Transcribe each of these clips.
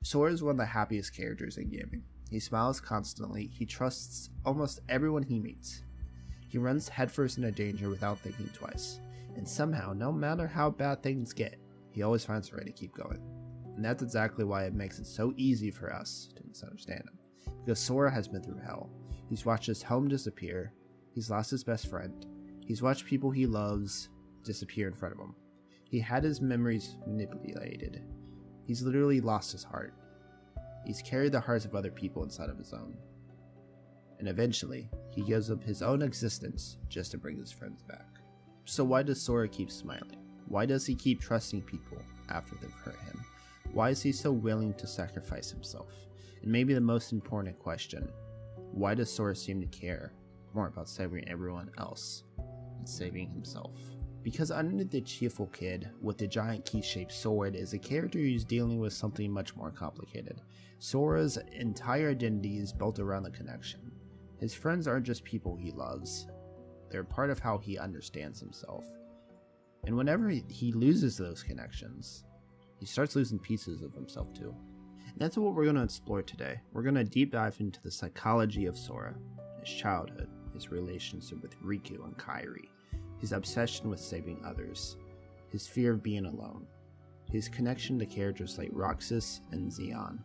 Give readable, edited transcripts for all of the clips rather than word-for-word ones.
Sora is one of the happiest characters in gaming. He smiles constantly, he trusts almost everyone he meets. He runs headfirst into danger without thinking twice, and somehow, no matter how bad things get, he always finds a way to keep going. And that's exactly why it makes it so easy for us to misunderstand him. Because Sora has been through hell. He's watched his home disappear, he's lost his best friend, he's watched people he loves disappear in front of him. He had his memories manipulated. He's literally lost his heart. He's carried the hearts of other people inside of his own. And eventually, he gives up his own existence just to bring his friends back. So why does Sora keep smiling? Why does he keep trusting people after they've hurt him? Why is he so willing to sacrifice himself? And maybe the most important question, why does Sora seem to care more about saving everyone else than saving himself? Because underneath the cheerful kid with the giant key-shaped sword is a character who's dealing with something much more complicated. Sora's entire identity is built around the connection. His friends aren't just people he loves, they're part of how he understands himself. And whenever he loses those connections, he starts losing pieces of himself too. And that's what we're going to explore today. We're going to deep dive into the psychology of Sora, his childhood, his relationship with Riku and Kairi, his obsession with saving others, his fear of being alone, his connection to characters like Roxas and Xeon,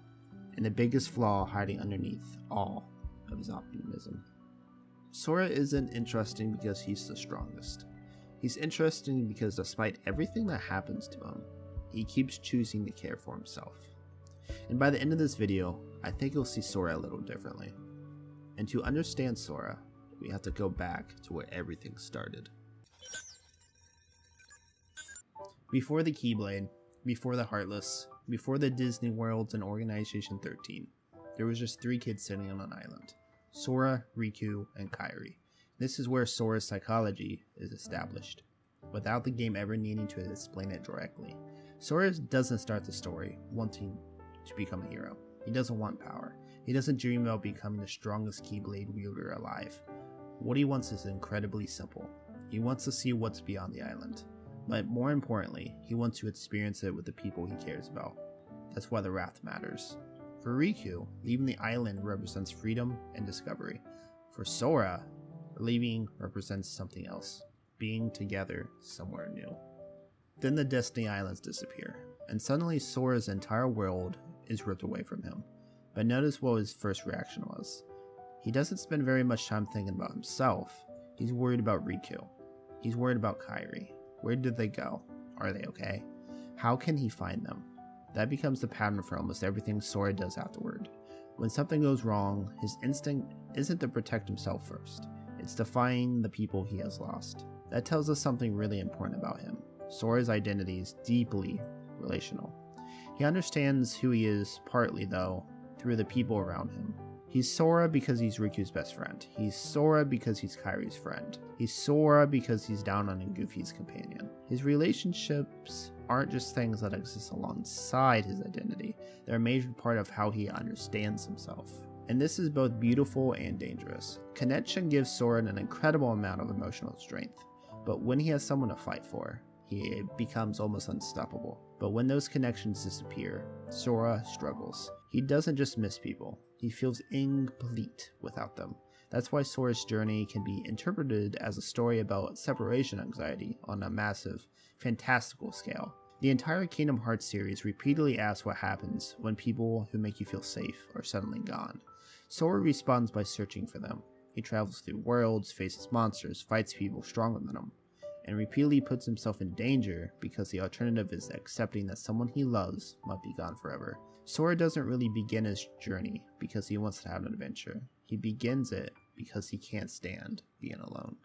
and the biggest flaw hiding underneath all of his optimism. Sora isn't interesting because he's the strongest. He's interesting because despite everything that happens to him, he keeps choosing to care for himself. And by the end of this video, I think you'll see Sora a little differently. And to understand Sora, we have to go back to where everything started. Before the Keyblade, before the Heartless, before the Disney Worlds and Organization 13, there was just 3 kids sitting on an island. Sora, Riku, and Kairi. This is where Sora's psychology is established, without the game ever needing to explain it directly. Sora doesn't start the story wanting to become a hero. He doesn't want power. He doesn't dream about becoming the strongest Keyblade wielder alive. What he wants is incredibly simple. He wants to see what's beyond the island. But more importantly, he wants to experience it with the people he cares about. That's why the Wrath matters. For Riku, leaving the island represents freedom and discovery. For Sora, leaving represents something else, being together somewhere new. Then the Destiny Islands disappear, and suddenly Sora's entire world is ripped away from him. But notice what his first reaction was. He doesn't spend very much time thinking about himself. He's worried about Riku. He's worried about Kairi. Where did they go? Are they okay? How can he find them? That becomes the pattern for almost everything Sora does afterward. When something goes wrong, his instinct isn't to protect himself first. It's to find the people he has lost. That tells us something really important about him. Sora's identity is deeply relational. He understands who he is partly, though, through the people around him. He's Sora because he's Riku's best friend. He's Sora because he's Kairi's friend. He's Sora because he's down on Goofy's companion. His relationships aren't just things that exist alongside his identity. They're a major part of how he understands himself. And this is both beautiful and dangerous. Connection gives Sora an incredible amount of emotional strength, but when he has someone to fight for, he becomes almost unstoppable. But when those connections disappear, Sora struggles. He doesn't just miss people, he feels incomplete without them. That's why Sora's journey can be interpreted as a story about separation anxiety on a massive, fantastical scale. The entire Kingdom Hearts series repeatedly asks what happens when people who make you feel safe are suddenly gone. Sora responds by searching for them. He travels through worlds, faces monsters, fights people stronger than him, and repeatedly puts himself in danger because the alternative is accepting that someone he loves might be gone forever. Sora doesn't really begin his journey because he wants to have an adventure. He begins it because he can't stand being alone.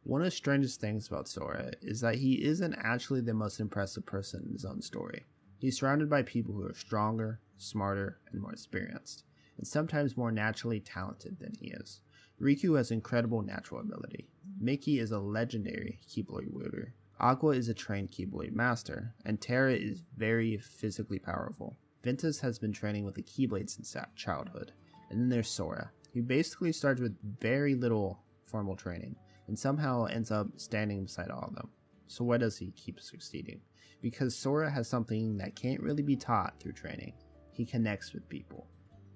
One of the strangest things about Sora is that he isn't actually the most impressive person in his own story. He's surrounded by people who are stronger, smarter, and more experienced, and sometimes more naturally talented than he is. Riku has incredible natural ability. Mickey is a legendary Keyblade wielder. Aqua is a trained Keyblade master, and Terra is very physically powerful. Ventus has been training with the Keyblade since childhood. And then there's Sora, who basically starts with very little formal training, and somehow ends up standing beside all of them. So why does he keep succeeding? Because Sora has something that can't really be taught through training. He connects with people.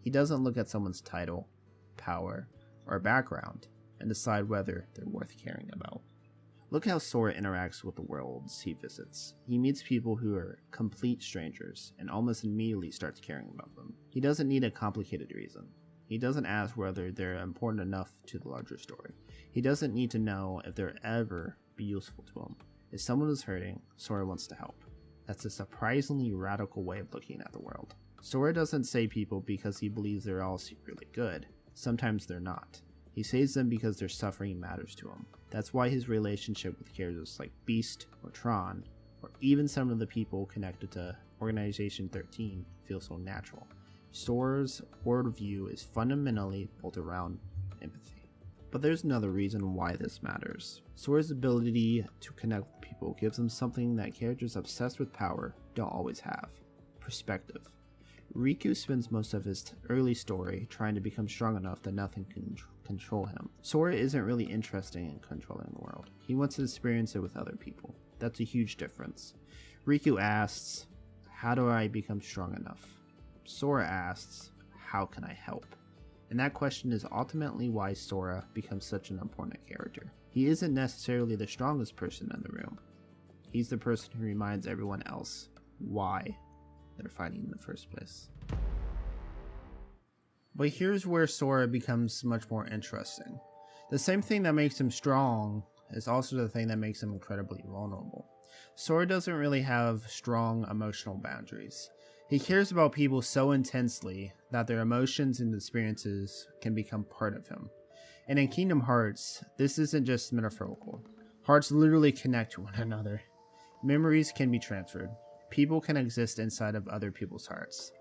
He doesn't look at someone's title, power, or background and decide whether they're worth caring about. Look how Sora interacts with the worlds he visits. He meets people who are complete strangers and almost immediately starts caring about them. He doesn't need a complicated reason. He doesn't ask whether they're important enough to the larger story. He doesn't need to know if they'll ever be useful to him. If someone is hurting, Sora wants to help. That's a surprisingly radical way of looking at the world. Sora doesn't save people because he believes they're all secretly good. Sometimes they're not. He saves them because their suffering matters to him. That's why his relationship with characters like Beast or Tron, or even some of the people connected to Organization 13, feels so natural. Sora's worldview is fundamentally built around empathy. But there's another reason why this matters. Sora's ability to connect with people gives him something that characters obsessed with power don't always have: perspective. Riku spends most of his early story trying to become strong enough that nothing can control him. Sora isn't really interested in controlling the world. He wants to experience it with other people. That's a huge difference. Riku asks, "How do I become strong enough?" Sora asks, "How can I help?" And that question is ultimately why Sora becomes such an important character. He isn't necessarily the strongest person in the room. He's the person who reminds everyone else why they're fighting in the first place. But here's where Sora becomes much more interesting. The same thing that makes him strong is also the thing that makes him incredibly vulnerable. Sora doesn't really have strong emotional boundaries. He cares about people so intensely that their emotions and experiences can become part of him. And in Kingdom Hearts, this isn't just metaphorical. Hearts literally connect to one another. Memories can be transferred. People can exist inside of other people's hearts.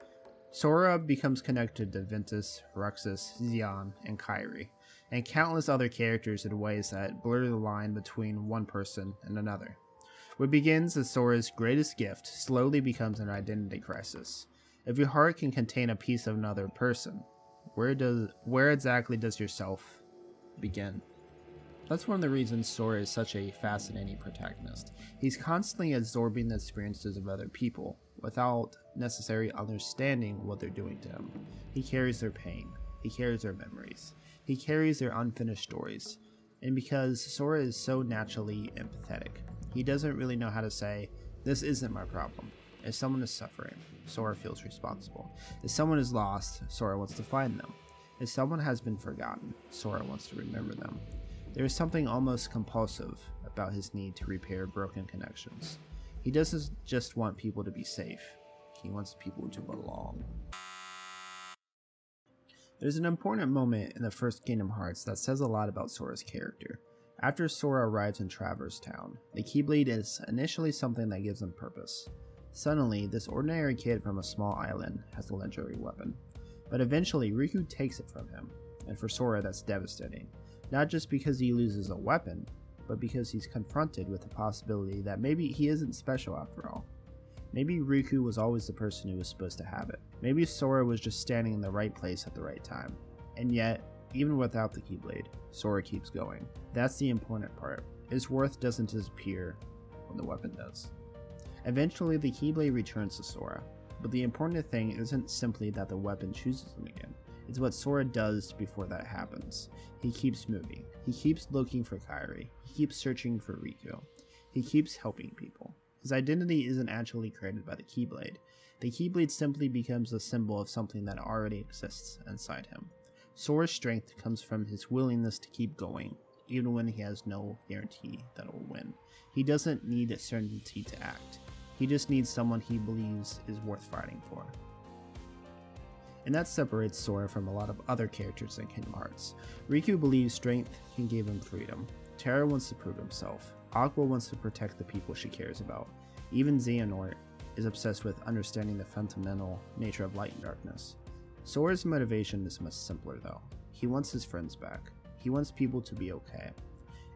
Sora becomes connected to Ventus, Roxas, Xion, and Kairi, and countless other characters in ways that blur the line between one person and another. What begins as Sora's greatest gift slowly becomes an identity crisis. If your heart can contain a piece of another person, where exactly does yourself begin? That's one of the reasons Sora is such a fascinating protagonist. He's constantly absorbing the experiences of other people without necessarily understanding what they're doing to him. He carries their pain. He carries their memories. He carries their unfinished stories. And because Sora is so naturally empathetic, he doesn't really know how to say, "This isn't my problem." If someone is suffering, Sora feels responsible. If someone is lost, Sora wants to find them. If someone has been forgotten, Sora wants to remember them. There is something almost compulsive about his need to repair broken connections. He doesn't just want people to be safe, he wants people to belong. There's an important moment in the first Kingdom Hearts that says a lot about Sora's character. After Sora arrives in Traverse Town, the Keyblade is initially something that gives him purpose. Suddenly, this ordinary kid from a small island has a legendary weapon. But eventually, Riku takes it from him, and for Sora that's devastating. Not just because he loses a weapon, but because he's confronted with the possibility that maybe he isn't special after all. Maybe Riku was always the person who was supposed to have it. Maybe Sora was just standing in the right place at the right time. And yet, even without the Keyblade, Sora keeps going. That's the important part. His worth doesn't disappear when the weapon does. Eventually, the Keyblade returns to Sora, but the important thing isn't simply that the weapon chooses him again. It's what Sora does before that happens. He keeps moving. He keeps looking for Kairi. He keeps searching for Riku. He keeps helping people. His identity isn't actually created by the Keyblade. The Keyblade simply becomes a symbol of something that already exists inside him. Sora's strength comes from his willingness to keep going, even when he has no guarantee that it will win. He doesn't need a certainty to act. He just needs someone he believes is worth fighting for. And that separates Sora from a lot of other characters in Kingdom Hearts. Riku believes strength can give him freedom. Terra wants to prove himself. Aqua wants to protect the people she cares about. Even Xehanort is obsessed with understanding the fundamental nature of light and darkness. Sora's motivation is much simpler though. He wants his friends back. He wants people to be okay.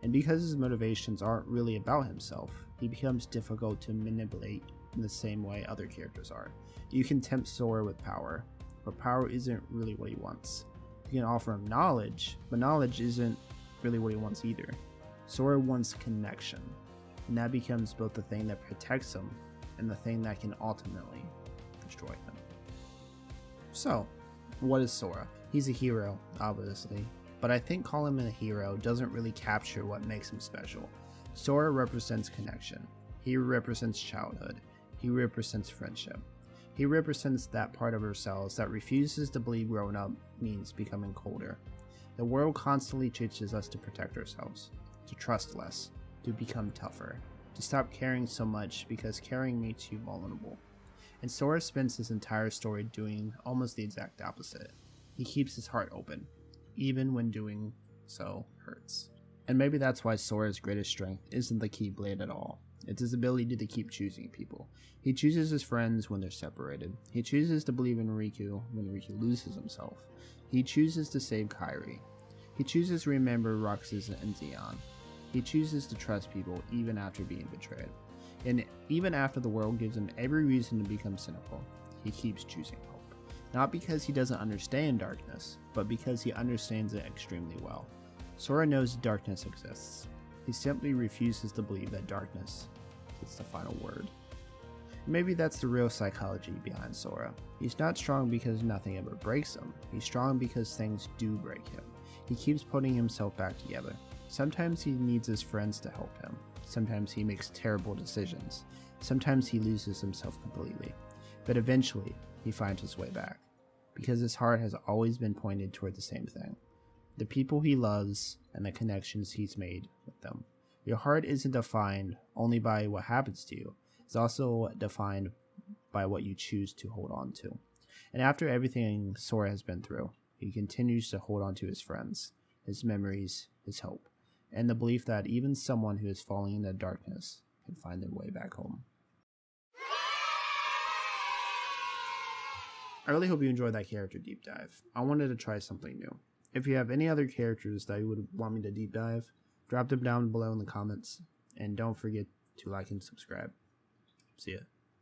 And because his motivations aren't really about himself, he becomes difficult to manipulate in the same way other characters are. You can tempt Sora with power, but power isn't really what he wants. You can offer him knowledge, but knowledge isn't really what he wants either. Sora wants connection, and that becomes both the thing that protects him and the thing that can ultimately destroy him. So, what is Sora? He's a hero, obviously, but I think calling him a hero doesn't really capture what makes him special. Sora represents connection. He represents childhood. He represents friendship. He represents that part of ourselves that refuses to believe growing up means becoming colder. The world constantly teaches us to protect ourselves, to trust less, to become tougher, to stop caring so much because caring makes you vulnerable. And Sora spends his entire story doing almost the exact opposite. He keeps his heart open, even when doing so hurts. And maybe that's why Sora's greatest strength isn't the Keyblade at all. It's his ability to keep choosing people. He chooses his friends when they're separated. He chooses to believe in Riku when Riku loses himself. He chooses to save Kairi. He chooses to remember Roxas and Zeon. He chooses to trust people even after being betrayed. And even after the world gives him every reason to become cynical, he keeps choosing hope. Not because he doesn't understand darkness, but because he understands it extremely well. Sora knows darkness exists. He simply refuses to believe that darkness is the final word. Maybe that's the real psychology behind Sora. He's not strong because nothing ever breaks him. He's strong because things do break him. He keeps putting himself back together. Sometimes he needs his friends to help him. Sometimes he makes terrible decisions. Sometimes he loses himself completely. But eventually, he finds his way back. Because his heart has always been pointed toward the same thing. The people he loves and the connections he's made with them. Your heart isn't defined only by what happens to you. It's also defined by what you choose to hold on to. And after everything Sora has been through, he continues to hold on to his friends, his memories, his hope, and the belief that even someone who is falling into darkness can find their way back home. I really hope you enjoyed that character deep dive. I wanted to try something new. If you have any other characters that you would want me to deep dive, drop them down below in the comments, and don't forget to like and subscribe. See ya.